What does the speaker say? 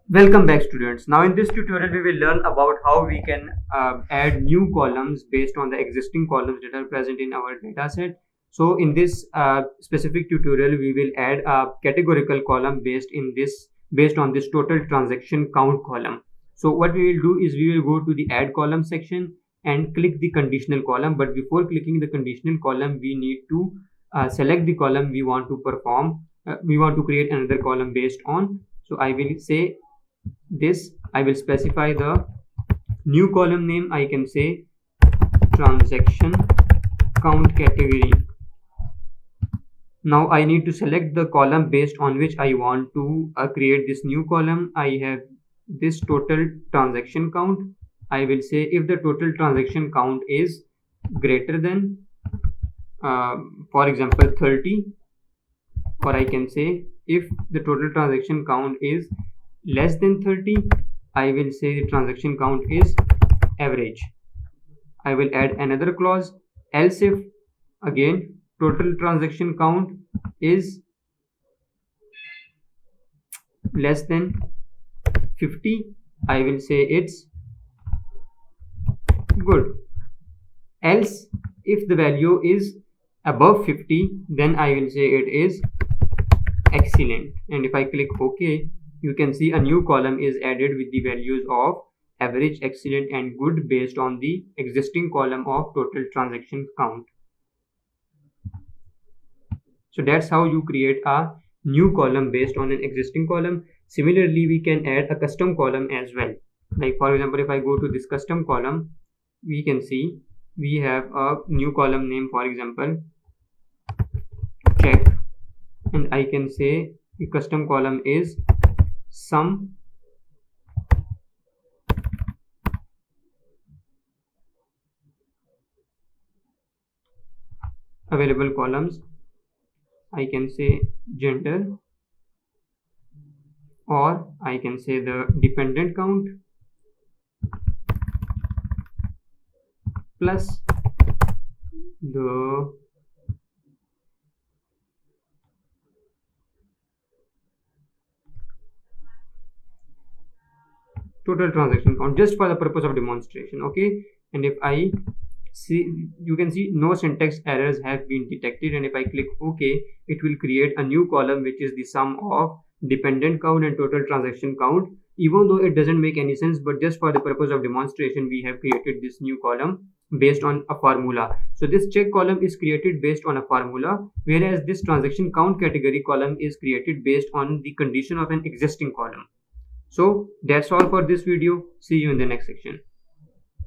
Welcome back, students. Now in this tutorial we will learn about how we can add new columns based on the existing columns that are present in our data set. So in this specific tutorial we will add a categorical column based on this total transaction count column. So what we will do is we will go to the add column section and click the conditional column, but before clicking the conditional column we need to select the column we want to we want to create another column based on. So I will say this, I will specify the new column name. I can say transaction count category. Now I need to select the column based on which I want to create this new column. I have this total transaction count. I will say if the total transaction count is greater than for example 30, or I can say if the total transaction count is less than 30, I will say the transaction count is average. I will add another clause, else if again total transaction count is less than 50, I will say it's good. Else if the value is above 50, then I will say it is excellent. And if I click OK, you can see a new column is added with the values of average, excellent and good based on the existing column of total transaction count. So that's how you create a new column based on an existing column. Similarly, we can add a custom column as well. Like for example, if I go to this custom column, we can see we have a new column name, for example check, and I can say the custom column is sum available columns. I can say gender, or I can say the dependent count plus the total transaction count, just for the purpose of demonstration. Okay, and if I see, you can see no syntax errors have been detected, and if I click OK, it will create a new column which is the sum of dependent count and total transaction count. Even though it doesn't make any sense, but just for the purpose of demonstration we have created this new column based on a formula. So this check column is created based on a formula, whereas this transaction count category column is created based on the condition of an existing column. So that's all for this video. See you in the next section.